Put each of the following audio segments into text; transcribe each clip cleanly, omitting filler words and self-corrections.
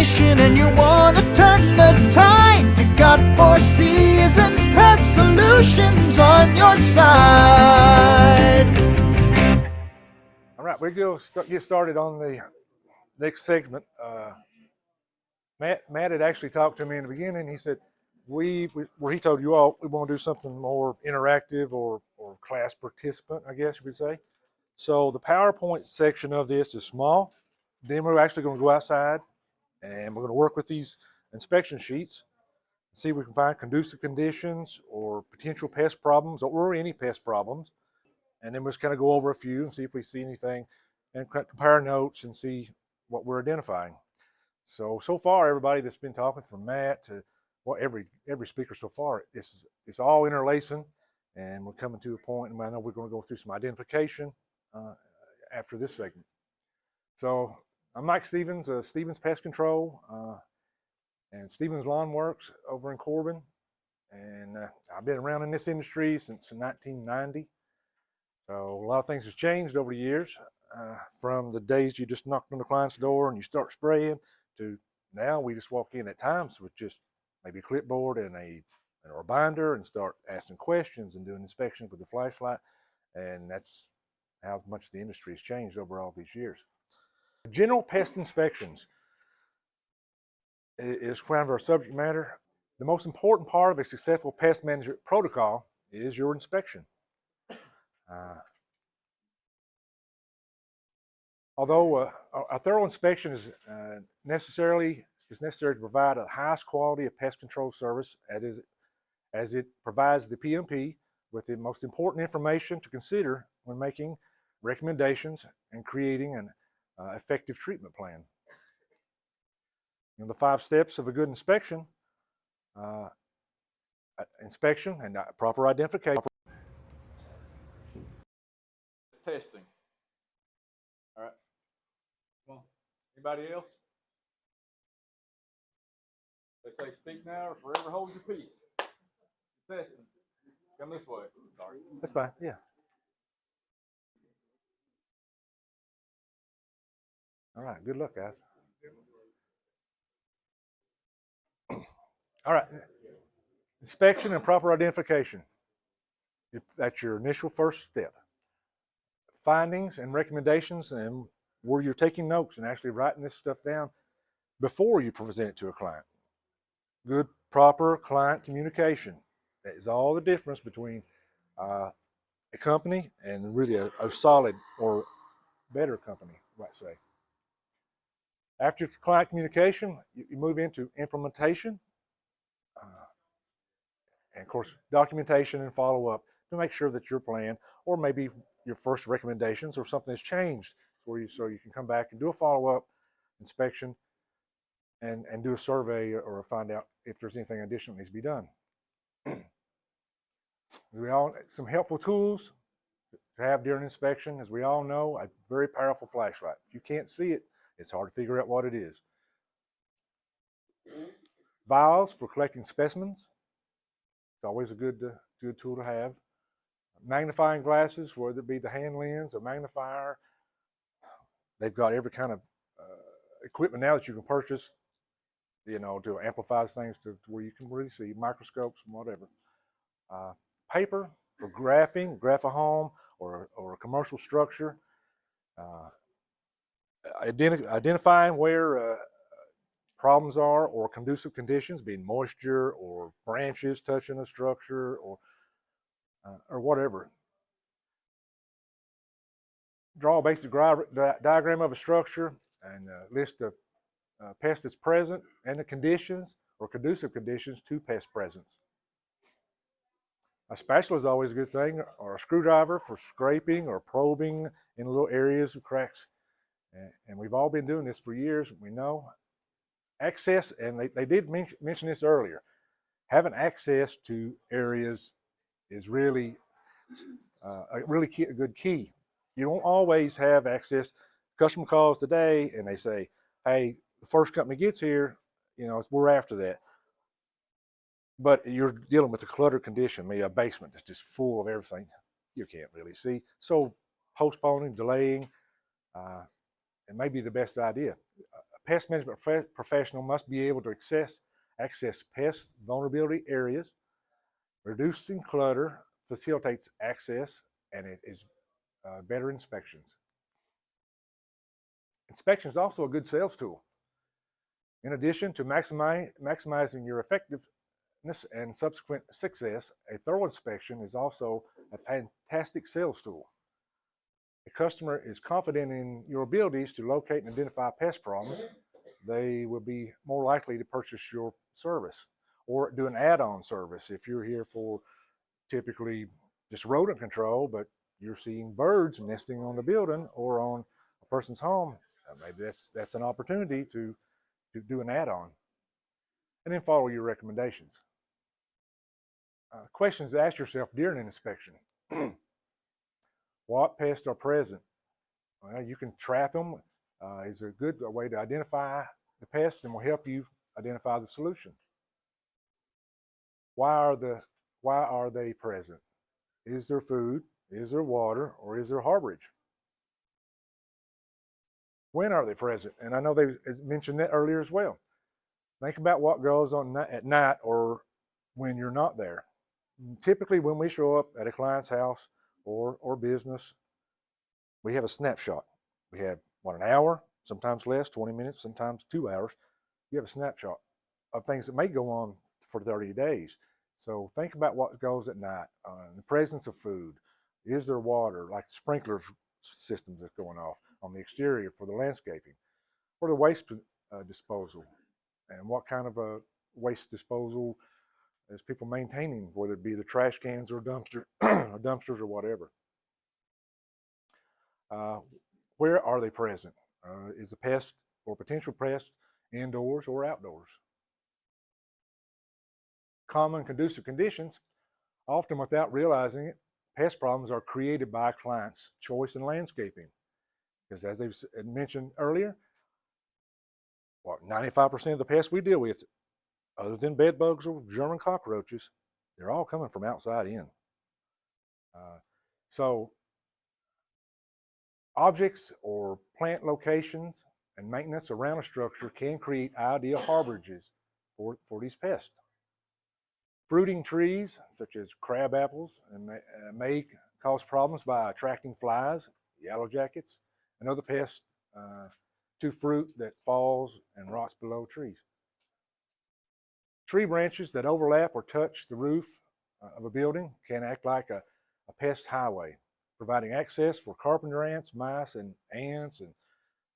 information and you want to turn the tide, you got Four Seasons Pest Solutions on your side. All right, we're going to get started on the next segment. Matt had actually talked to me in the beginning. He said, where he told you all we want to do something more interactive or class participant, I guess you would say. So the PowerPoint section of this is small. Then we're actually going to go outside and we're going to work with these inspection sheets, see if we can find conducive conditions or potential pest problems or any pest problems. And then we'll just kind of go over a few and see if we see anything and compare notes and see what we're identifying. So far, everybody that's been talking, from Matt to every speaker so far, it's all interlacing, and we're coming to a point, and I know we're going to go through some identification after this segment. So I'm Mike Stevens of Stevens Pest Control and Stevens Lawn Works over in Corbin, and I've been around in this industry since 1990. So a lot of things have changed over the years, from the days you just knocked on the client's door and you start spraying to now we just walk in at times with just maybe a clipboard and a binder and start asking questions and doing inspections with the flashlight. And that's how much the industry has changed over all these years. General pest inspections is kind of our subject matter. The most important part of a successful pest management protocol is your inspection. Although a thorough inspection is necessary to provide the highest quality of pest control service, as it provides the PMP with the most important information to consider when making recommendations and creating an effective treatment plan. The 5 steps of a good inspection: inspection and proper identification. Testing. All right. Come on. Anybody else? They say speak now or forever hold your peace. Testing. Come this way. Sorry. That's fine. Yeah. All right. Good luck, guys. All right. Inspection and proper identification. That's your initial first step. Findings and recommendations, and where you're taking notes and actually writing this stuff down before you present it to a client. Good, proper client communication. That is all the difference between a company and really a solid or better company, I might say. After client communication, you move into implementation, and of course documentation and follow-up to make sure that your plan, or maybe your first recommendations, or something has changed so you can come back and do a follow-up inspection and do a survey or find out if there's anything additional that needs to be done. Some helpful tools to have during inspection, as we all know, a very powerful flashlight. If you can't see it, it's hard to figure out what it is. Vials for collecting specimens. It's always a good tool to have. Magnifying glasses, whether it be the hand lens or magnifier. They've got every kind of equipment now that you can purchase, to amplify things to where you can really see, microscopes and whatever. Paper for graphing, graph a home or a commercial structure. Identifying where problems are or conducive conditions, being moisture or branches touching a structure or whatever. Draw a basic diagram of a structure and list the pest that's present and the conditions or conducive conditions to pest presence. A spatula is always a good thing, or a screwdriver for scraping or probing in little areas of cracks. And we've all been doing this for years. We know access, and they did mention this earlier. Having access to areas is really a good key. You don't always have access. Customer calls today and they say, hey, the first company gets here, we're after that. But you're dealing with a cluttered condition, maybe a basement that's just full of everything you can't really see. So postponing, delaying, it may be the best idea. pest management professional must be able to access pest vulnerability areas. Reducing clutter facilitates access, and it is better inspections. Inspection is also a good sales tool. In addition to maximizing your effectiveness and subsequent success, a thorough inspection is also a fantastic sales tool. A customer is confident in your abilities to locate and identify pest problems. They will be more likely to purchase your service or do an add-on service. If you're here for typically just rodent control, but you're seeing birds nesting on the building or on a person's home, maybe that's an opportunity to do an add-on. And then follow your recommendations. Questions to ask yourself during an inspection. What pests are present? Well, you can trap them. Is a good way to identify the pests and will help you identify the solution. Why are they present? Is there food? Is there water? Or is there harborage? When are they present? And I know they mentioned that earlier as well. Think about what goes on at night or when you're not there. Typically, when we show up at a client's house or business, we have a snapshot. We have, an hour, sometimes less, 20 minutes, sometimes 2 hours. You have a snapshot of things that may go on for 30 days. So think about what goes at night, the presence of food. Is there water, like sprinkler systems that's going off on the exterior for the landscaping? Or the waste disposal, and what kind of a waste disposal is people maintaining, whether it be the trash cans or dumpsters or whatever. Where are they present? Is the pest or potential pest indoors or outdoors? Common conducive conditions, often without realizing it, pest problems are created by a client's choice in landscaping. Because as they've mentioned earlier, 95% of the pests we deal with, other than bed bugs or German cockroaches, they're all coming from outside in. So objects or plant locations and maintenance around a structure can create ideal harborages for these pests. Fruiting trees, such as crab apples, may cause problems by attracting flies, yellow jackets, and other pests to fruit that falls and rots below trees. Tree branches that overlap or touch the roof of a building can act like a pest highway, providing access for carpenter ants, mice, and ants, and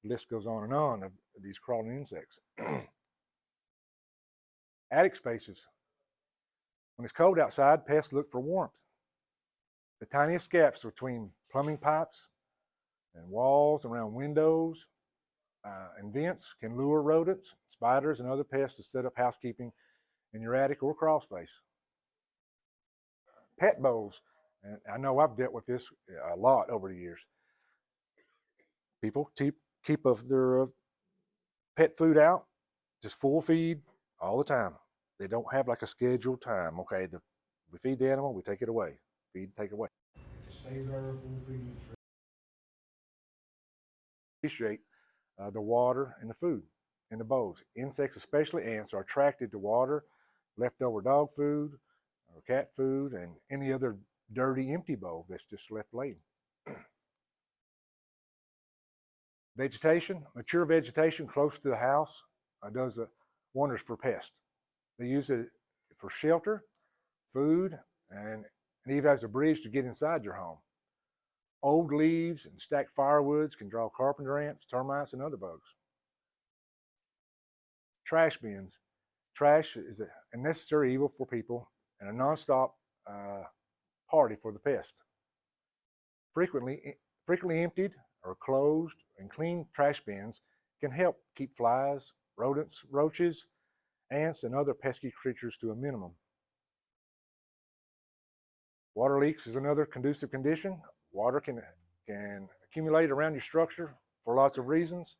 the list goes on of these crawling insects. Attic spaces. When it's cold outside, pests look for warmth. The tiniest gaps between plumbing pipes and walls around windows and vents can lure rodents, spiders, and other pests to set up housekeeping in your attic or crawl space. Pet bowls, and I know I've dealt with this a lot over the years. People keep their pet food out, just full feed all the time. They don't have like a scheduled time. Okay, we feed the animal, we take it away. Feed, take it away. It stays there full feed. Appreciate the water and the food in the bowls. Insects, especially ants, are attracted to water, leftover dog food, or cat food, and any other dirty, empty bowl that's just left laying. Vegetation, mature vegetation close to the house does wonders for pests. They use it for shelter, food, and even as a bridge to get inside your home. Old leaves and stacked firewoods can draw carpenter ants, termites, and other bugs. Trash bins. Trash is a necessary evil for people and a nonstop party for the pest. Frequently emptied or closed and clean trash bins can help keep flies, rodents, roaches, ants, and other pesky creatures to a minimum. Water leaks is another conducive condition. Water can accumulate around your structure for lots of reasons.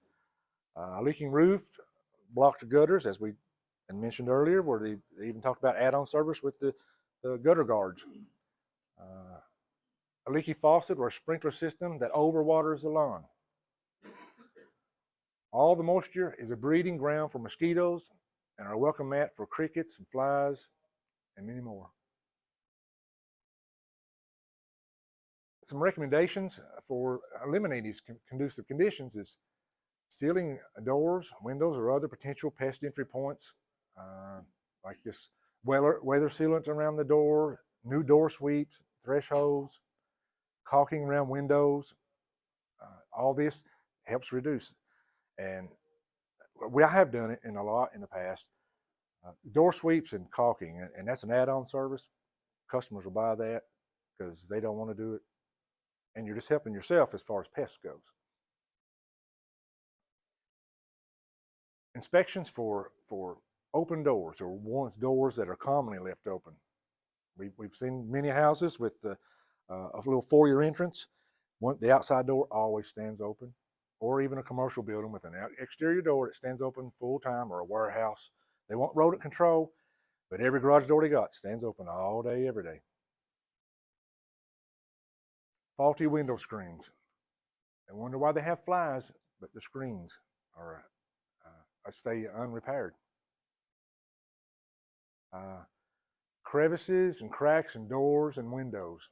A leaking roof, blocked gutters, as we mentioned earlier, where they even talked about add-on service with the gutter guards. A leaky faucet or a sprinkler system that overwaters the lawn. All the moisture is a breeding ground for mosquitoes and our welcome mat for crickets and flies and many more. Some recommendations for eliminating these conducive conditions is sealing doors, windows, or other potential pest entry points, like this weather sealant around the door, new door sweeps, thresholds, caulking around windows. All this helps reduce. And I have done it a lot in the past. Door sweeps and caulking, and that's an add-on service. Customers will buy that because they don't want to do it. And you're just helping yourself as far as pests goes. Inspections for open doors or doors that are commonly left open. We've seen many houses with a little foyer entrance. The outside door always stands open, or even a commercial building with an exterior door that stands open full time, or a warehouse. They want rodent control, but every garage door they got stands open all day, every day. Faulty window screens. They wonder why they have flies, but the screens are stay unrepaired. Crevices and cracks in doors and windows.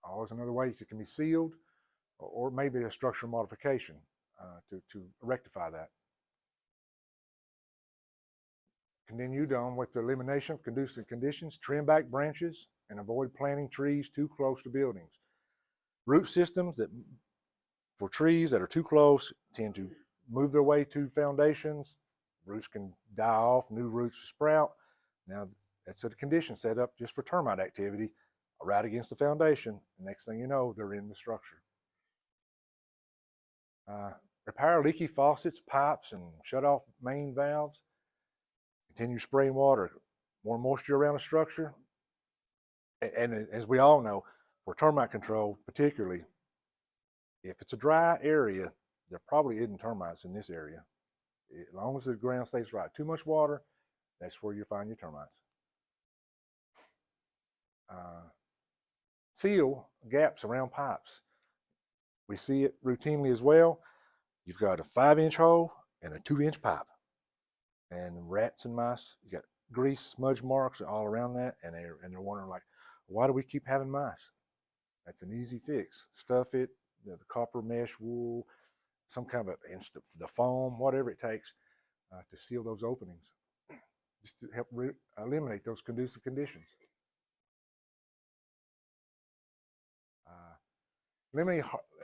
Always another way it can be sealed, or maybe a structural modification to rectify that. Continued on with the elimination of conducive conditions, trim back branches and avoid planting trees too close to buildings. Root systems that for trees that are too close tend to move their way to foundations. Roots can die off, new roots sprout. Now that's a condition set up just for termite activity, right against the foundation. The next thing you know, they're in the structure. Repair leaky faucets, pipes, and shut off main valves. Continue spraying water, more moisture around the structure. And as we all know, for termite control particularly, if it's a dry area, there probably isn't termites in this area. As long as the ground stays dry. Too much water, that's where you find your termites. Seal gaps around pipes. We see it routinely as well. You've got a 5-inch hole and a 2-inch pipe. And rats and mice, you got grease smudge marks all around that, and they're wondering, like, why do we keep having mice? That's an easy fix. Stuff it, the copper mesh wool, some kind of the foam, whatever it takes to seal those openings, just to help eliminate those conducive conditions.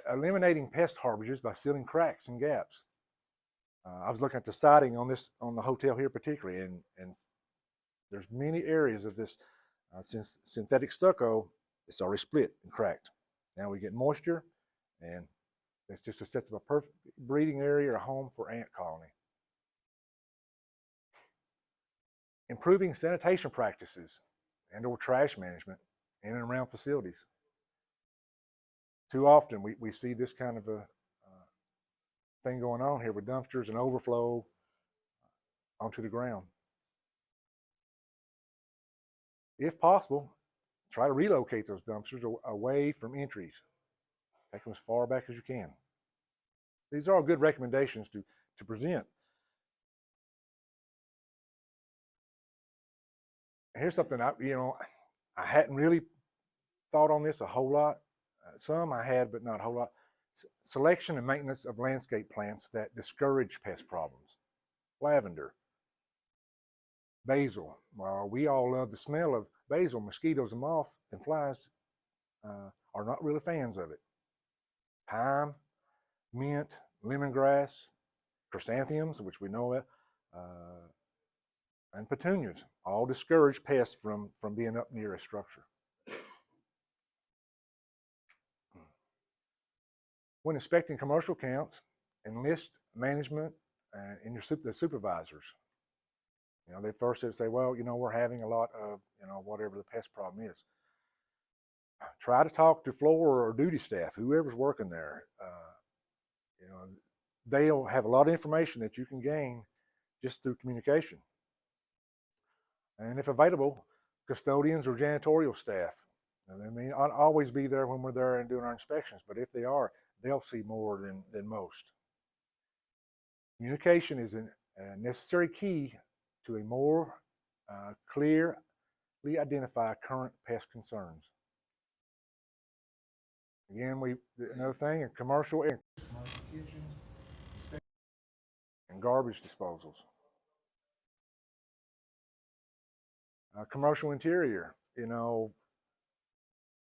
Eliminating pest harborages by sealing cracks and gaps. I was looking at the siding on the hotel here particularly, and there's many areas of this since synthetic stucco, it's already split and cracked. Now we get moisture, and it just sets up a perfect breeding area or a home for ant colony. Improving sanitation practices and/or trash management in and around facilities. Too often we see this kind of a thing going on here with dumpsters and overflow onto the ground. If possible, try to relocate those dumpsters away from entries. Take them as far back as you can. These are all good recommendations to present. Here's something I hadn't really thought on this a whole lot. Some I had, but not a whole lot. Selection and maintenance of landscape plants that discourage pest problems. Lavender, basil. Well, we all love the smell of basil. Mosquitoes and moths and flies are not really fans of it. Thyme, mint, lemongrass, chrysanthemums, which we know of, and petunias all discourage pests from being up near a structure. When inspecting commercial accounts, enlist management and the supervisors. They first say, well, we're having a lot of, whatever the pest problem is. Try to talk to floor or duty staff, whoever's working there. They'll have a lot of information that you can gain just through communication. And if available, custodians or janitorial staff. They may not always be there when we're there and doing our inspections, but if they are, they'll see more than most. Communication is a necessary key to a more clearly identify current pest concerns. Again, another thing in commercial kitchens and garbage disposals. Commercial interior,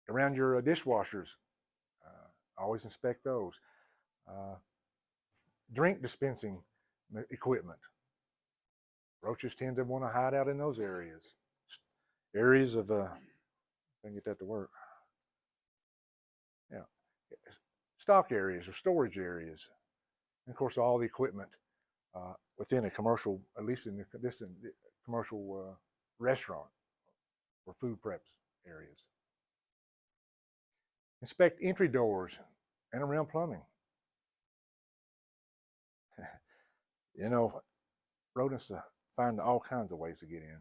around your dishwashers, always inspect those. Drink dispensing equipment. Roaches tend to want to hide out in those areas. Areas of, I can get that to work. Yeah, stock areas or storage areas. And of course, all the equipment within a commercial, at least in this commercial restaurant or food preps areas. Inspect entry doors and around plumbing. Rodents find all kinds of ways to get in.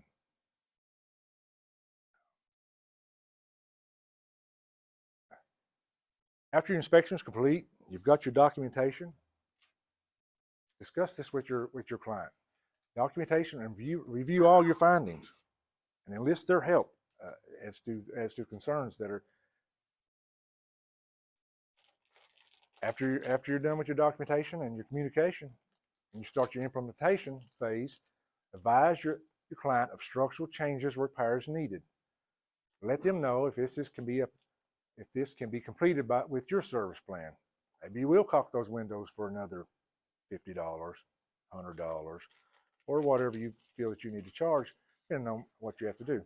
After your inspection is complete, you've got your documentation. Discuss this with your client. Documentation and review all your findings, and enlist their help as to concerns that are. After you're done with your documentation and your communication, and you start your implementation phase, advise your client of structural changes or repairs needed. Let them know if this can be completed with your service plan. Maybe you will caulk those windows for another $50, $100, or whatever you feel that you need to charge, depending on what you have to do.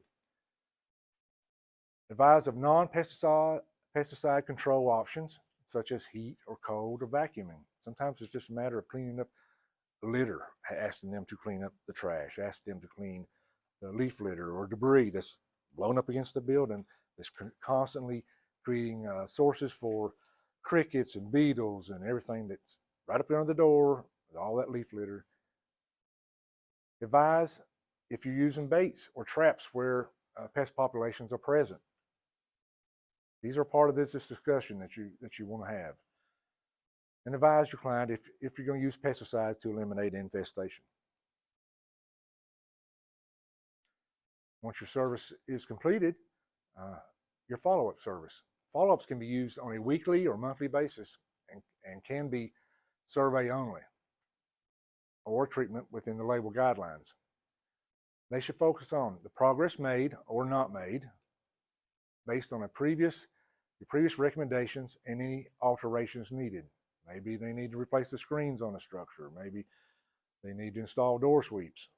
Advise of non-pesticide control options, such as heat or cold or vacuuming. Sometimes it's just a matter of cleaning up litter, asking them to clean up the trash, ask them to clean the leaf litter or debris that's blown up against the building, that's constantly creating sources for crickets and beetles and everything that's right up under the door with all that leaf litter. Advise if you're using baits or traps where pest populations are present. These are part of this discussion that you want to have. And advise your client if you're going to use pesticides to eliminate infestation. Once your service is completed, your follow-up service. Follow-ups can be used on a weekly or monthly basis and can be survey only or treatment within the label guidelines. They should focus on the progress made or not made based on your previous recommendations and any alterations needed. Maybe they need to replace the screens on the structure. Maybe they need to install door sweeps.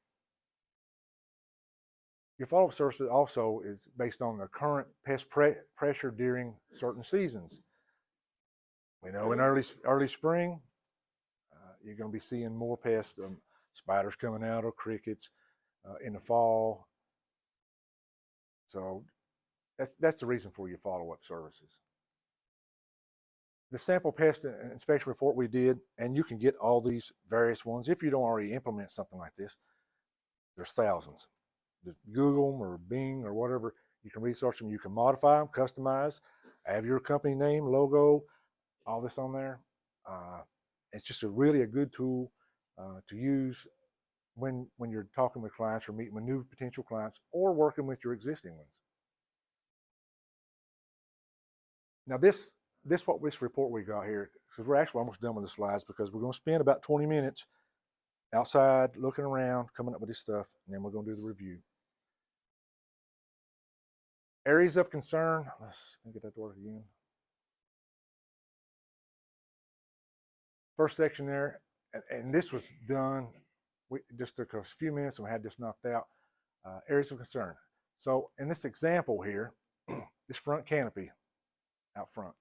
Your follow-up service also is based on the current pest pressure during certain seasons. We know in early spring, you're going to be seeing more pests, spiders coming out or crickets in the fall. So that's the reason for your follow-up services. The sample pest inspection report we did, and you can get all these various ones if you don't already implement something like this. There's thousands. Just Google them or Bing or whatever. You can research them. You can modify them, customize, have your company name, logo, all this on there. It's just really a good tool to use when you're talking with clients or meeting with new potential clients or working with your existing ones. Now this report we got here, because we're actually almost done with the slides, because we're going to spend about 20 minutes outside looking around, coming up with this stuff, and then we're going to do the review. Areas of concern. Let's get that to work again. First section there, and this was done. We just took a few minutes and we had this knocked out. Areas of concern. So in this example here, this front canopy out front.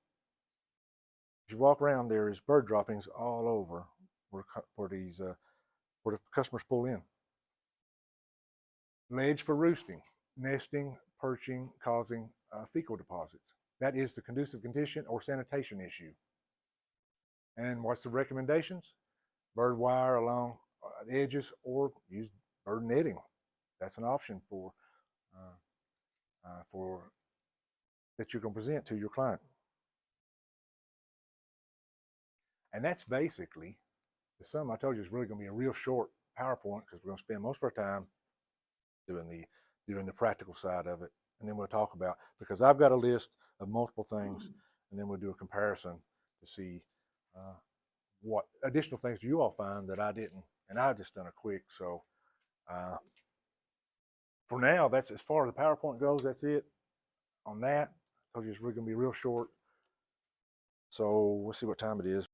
If you walk around, there is bird droppings all over where the customers pull in. Ledge for roosting, nesting, perching, causing fecal deposits. That is the conducive condition or sanitation issue. And what's the recommendations? Bird wire along the edges, or use bird netting. That's an option for that you can present to your client. And that's basically this summer, I told you it's really going to be a real short PowerPoint because we're going to spend most of our time doing the practical side of it, and then we'll talk about, because I've got a list of multiple things, and then we'll do a comparison to see what additional things do you all find that I didn't, and I've just done a quick. So for now, that's as far as the PowerPoint goes. That's it on that. I told you it's really going to be real short. So we'll see what time it is.